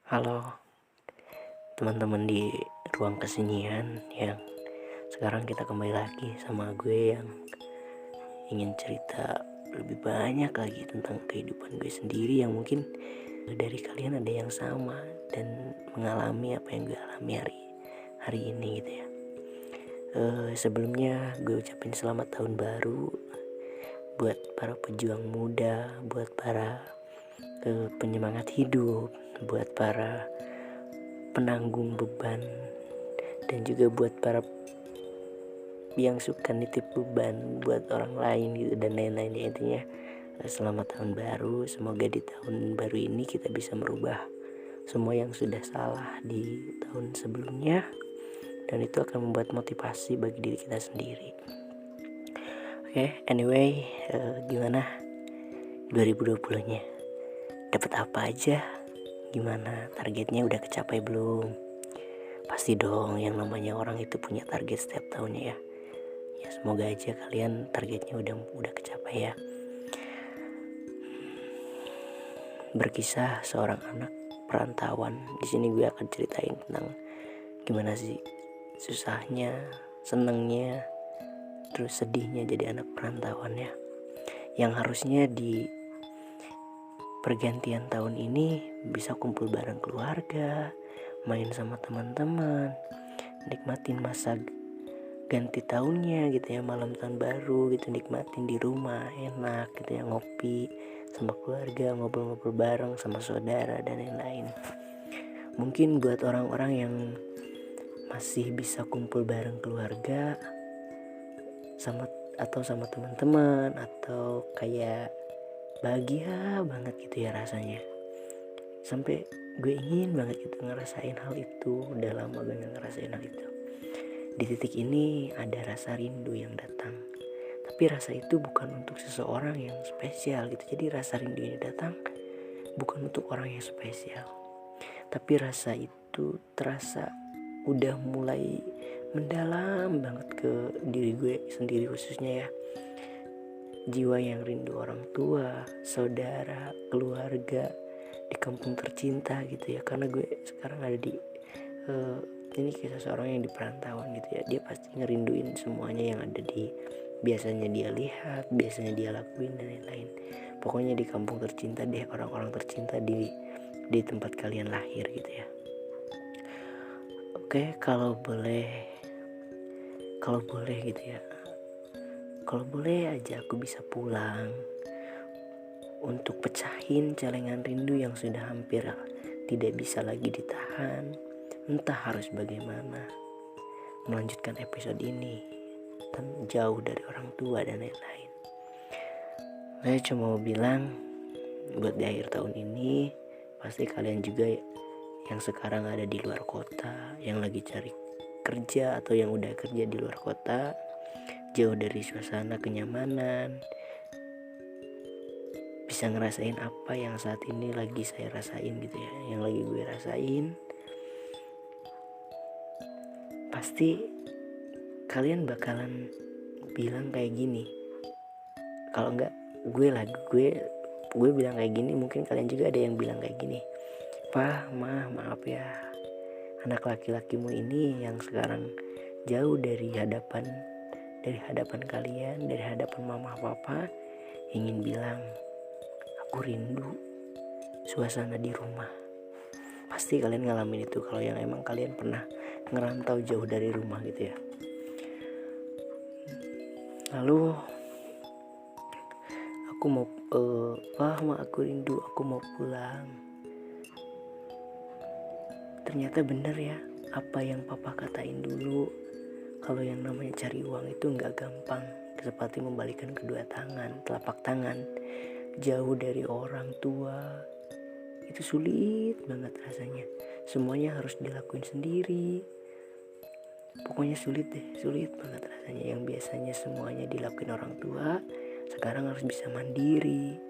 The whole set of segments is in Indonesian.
Halo teman-teman di ruang kesunyian yang sekarang kita kembali lagi sama gue yang ingin cerita lebih banyak lagi tentang kehidupan gue sendiri yang mungkin dari kalian ada yang sama dan mengalami apa yang gue alami hari ini gitu ya. Sebelumnya gue ucapin selamat tahun baru buat para pejuang muda, buat para penyemangat hidup, buat para penanggung beban, dan juga buat para yang suka nitip beban buat orang lain gitu dan lain-lain. Intinya selamat tahun baru, semoga di tahun baru ini kita bisa merubah semua yang sudah salah di tahun sebelumnya, dan itu akan membuat motivasi bagi diri kita sendiri. Anyway, gimana 2020-nya? Dapat apa aja? Gimana, targetnya udah kecapai belum? Pasti dong, yang namanya orang itu punya target setiap tahunnya ya. Ya semoga aja kalian targetnya udah kecapai ya. Berkisah seorang anak perantauan. Di sini gue akan ceritain tentang gimana sih susahnya, senengnya, terus sedihnya jadi anak perantauan ya. Yang harusnya di pergantian tahun ini bisa kumpul bareng keluarga, main sama teman-teman, nikmatin masa ganti tahunnya gitu ya, malam tahun baru gitu, nikmatin di rumah enak gitu ya, ngopi sama keluarga, ngobrol-ngobrol bareng sama saudara dan lain-lain. Mungkin buat orang-orang yang masih bisa kumpul bareng keluarga sama teman-teman, atau kayak bahagia banget gitu ya rasanya, sampai gue ingin banget gitu ngerasain hal itu. Udah lama gue gak ngerasain hal itu. Di titik ini ada rasa rindu yang datang, tapi rasa itu bukan untuk seseorang yang spesial gitu. Jadi rasa rindu ini datang bukan untuk orang yang spesial, tapi rasa itu terasa udah mulai mendalam banget ke diri gue sendiri khususnya ya. Jiwa yang rindu orang tua, saudara, keluarga di kampung tercinta gitu ya. Karena gue sekarang ada di ini kisah seorang yang di perantauan gitu ya. Dia pasti ngerinduin semuanya yang ada di biasanya dia lihat, biasanya dia lakuin dan lain-lain. Pokoknya di kampung tercinta deh, orang-orang tercinta di tempat kalian lahir gitu ya. Oke, kalau boleh gitu ya, kalau boleh aja aku bisa pulang untuk pecahin celengan rindu yang sudah hampir tidak bisa lagi ditahan. Entah harus bagaimana melanjutkan episode ini jauh dari orang tua dan lain-lain. Saya cuma mau bilang, buat di akhir tahun ini pasti kalian juga yang sekarang ada di luar kota, yang lagi cari kerja atau yang udah kerja di luar kota, jauh dari suasana kenyamanan, bisa ngerasain apa yang saat ini lagi saya rasain gitu ya, yang lagi gue rasain. Pasti kalian bakalan bilang kayak gini. Kalau enggak gue bilang kayak gini, mungkin kalian juga ada yang bilang kayak gini. Pak, maaf ya, anak laki-lakimu ini yang sekarang jauh dari hadapan kalian, dari hadapan mama papa, ingin bilang aku rindu suasana di rumah. Pasti kalian ngalamin itu kalau yang emang kalian pernah ngerantau jauh dari rumah gitu ya. Lalu aku mau aku rindu, aku mau pulang. Ternyata bener ya apa yang papa katain dulu, kalau yang namanya cari uang itu gak gampang, seperti membalikan kedua tangan, telapak tangan. Jauh dari orang tua itu sulit banget rasanya, semuanya harus dilakuin sendiri. Pokoknya sulit banget rasanya. Yang biasanya semuanya dilakuin orang tua, sekarang harus bisa mandiri,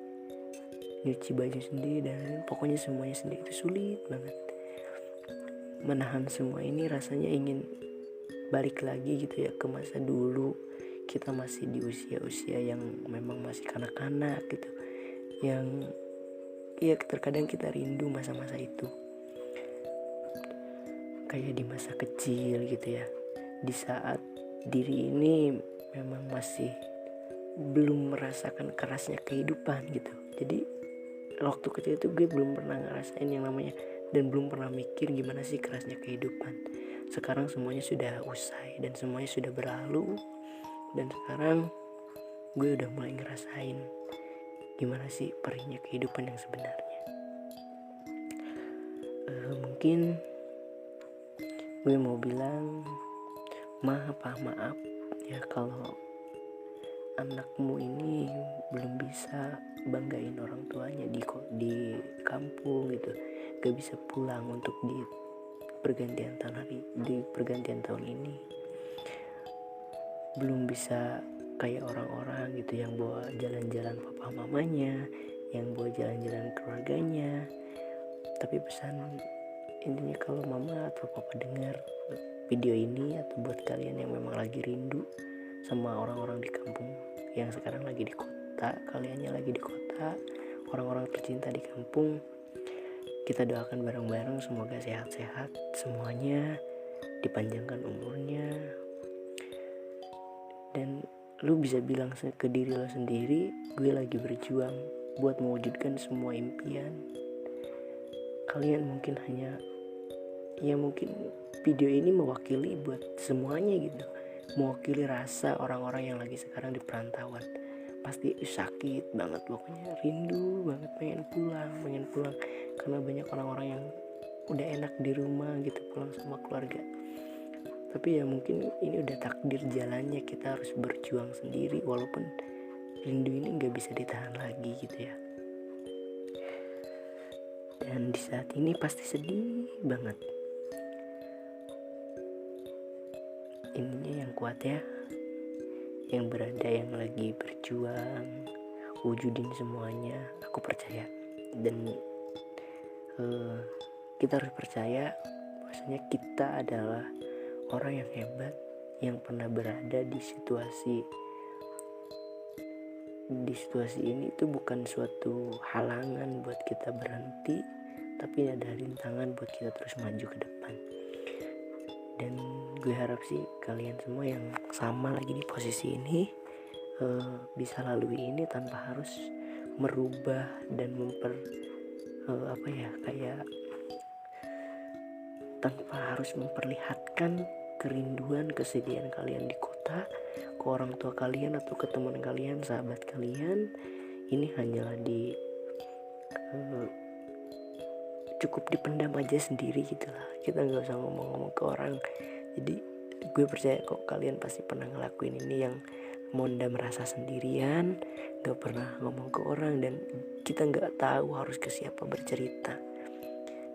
nyuci baju sendiri, dan pokoknya semuanya sendiri. Itu sulit banget. Menahan semua ini rasanya ingin balik lagi gitu ya ke masa dulu. Kita masih di usia-usia yang memang masih kanak-kanak gitu, yang ya terkadang kita rindu masa-masa itu. kayak di masa kecil gitu ya, di saat diri ini memang masih belum merasakan kerasnya kehidupan gitu. Jadi waktu kecil itu gue belum pernah ngerasain yang namanya, dan belum pernah mikir gimana sih kerasnya kehidupan. Sekarang semuanya sudah usai dan semuanya sudah berlalu, dan sekarang gue udah mulai ngerasain gimana sih perihnya kehidupan yang sebenarnya. Mungkin gue mau bilang maaf ya kalau anakmu ini belum bisa banggain orang tuanya di kampung gitu, gak bisa pulang untuk di pergantian tahun ini, belum bisa kayak orang-orang gitu yang bawa jalan-jalan papa mamanya, yang bawa jalan-jalan keluarganya. Tapi pesan intinya, kalau mama atau papa dengar video ini, atau buat kalian yang memang lagi rindu sama orang-orang di kampung yang sekarang lagi di kota, kaliannya lagi di kota, orang-orang tercinta di kampung, kita doakan bareng-bareng semoga sehat-sehat semuanya, dipanjangkan umurnya, dan lu bisa bilang ke diri lo sendiri, gue lagi berjuang buat mewujudkan semua impian. Kalian mungkin mungkin video ini mewakili buat semuanya gitu, mewakili rasa orang-orang yang lagi sekarang di perantauan. Pasti sakit banget, pokoknya rindu banget, pengen pulang karena banyak orang-orang yang udah enak di rumah gitu, pulang sama keluarga. Tapi ya mungkin ini udah takdir jalannya, kita harus berjuang sendiri, walaupun rindu ini gak bisa ditahan lagi gitu ya. Dan di saat ini pasti sedih banget. Ininya yang kuat ya, yang berada, yang lagi berjuang wujudin semuanya, aku percaya. Dan kita harus percaya bahwasanya kita adalah orang yang hebat, yang pernah berada di situasi ini. Itu bukan suatu halangan buat kita berhenti, tapi ada rintangan buat kita terus maju ke depan. Dan gue harap sih kalian semua yang sama lagi di posisi ini bisa lalui ini tanpa harus merubah dan tanpa harus memperlihatkan kerinduan, kesedihan kalian di kota ke orang tua kalian atau ke teman kalian, sahabat kalian. Ini hanyalah cukup dipendam aja sendiri gitulah, kita nggak usah ngomong-ngomong ke orang. Jadi gue percaya kok kalian pasti pernah ngelakuin ini, yang mondam rasa sendirian, gak pernah ngomong ke orang, dan kita gak tahu harus ke siapa bercerita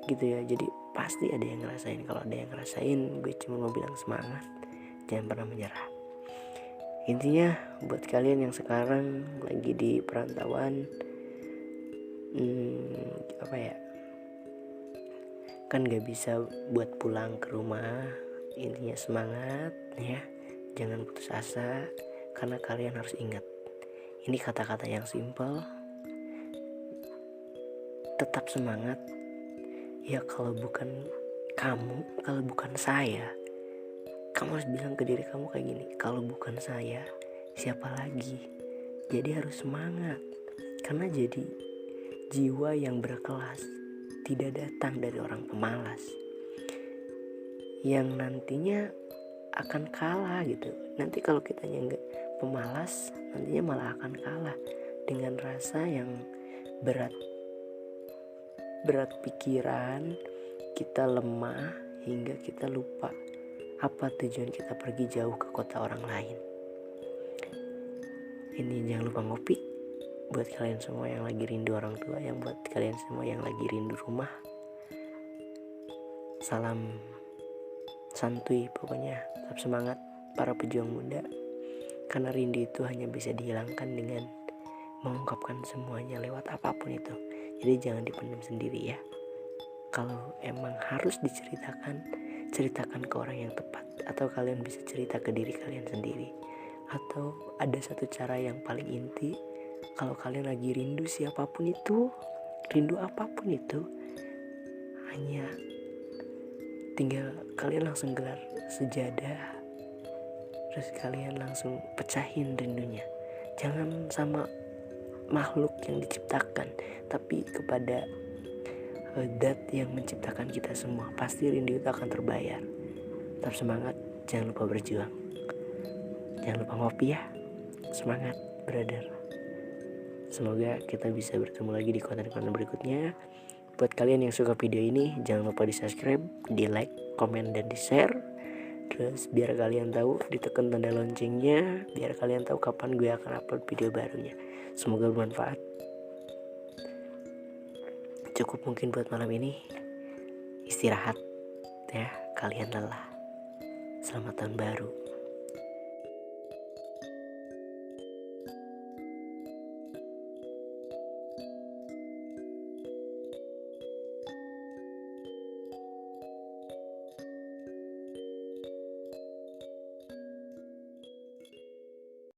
gitu ya. Jadi pasti ada yang ngerasain. Kalau ada yang ngerasain, gue cuma mau bilang semangat, jangan pernah menyerah. Intinya buat kalian yang sekarang lagi di perantauan, kan gak bisa buat pulang ke rumah. Intinya semangat ya, jangan putus asa, karena kalian harus ingat, ini kata-kata yang simpel, tetap semangat ya. Kalau bukan kamu, kalau bukan saya, kamu harus bilang ke diri kamu kayak gini, kalau bukan saya siapa lagi. Jadi harus semangat, karena jadi jiwa yang berkelas tidak datang dari orang pemalas, yang nantinya akan kalah gitu. Nanti kalau kitanya nggak pemalas, nantinya malah akan kalah dengan rasa yang berat pikiran, kita lemah hingga kita lupa apa tujuan kita pergi jauh ke kota orang lain. Ini jangan lupa ngopi buat kalian semua yang lagi rindu orang tua, yang buat kalian semua yang lagi rindu rumah. Salam santuy pokoknya, tetap semangat para pejuang muda, karena rindu itu hanya bisa dihilangkan dengan mengungkapkan semuanya lewat apapun itu. Jadi jangan dipendam sendiri ya. Kalau emang harus diceritakan, ceritakan ke orang yang tepat, atau kalian bisa cerita ke diri kalian sendiri. Atau ada satu cara yang paling inti, kalau kalian lagi rindu siapapun itu, rindu apapun itu, hanya tinggal kalian langsung gelar sejadah, terus kalian langsung pecahin rindunya. Jangan sama makhluk yang diciptakan, tapi kepada zat yang menciptakan kita semua. Pasti rindu itu akan terbayar. Tetap semangat, jangan lupa berjuang, jangan lupa ngopi ya. Semangat brother. Semoga kita bisa bertemu lagi di konten-konten berikutnya. Buat kalian yang suka video ini, jangan lupa di subscribe, di like, komen, dan di share. Terus biar kalian tahu, ditekan tanda loncengnya, biar kalian tahu kapan gue akan upload video barunya. Semoga bermanfaat. Cukup mungkin buat malam ini. Istirahat ya, kalian lelah. Selamat tahun baru.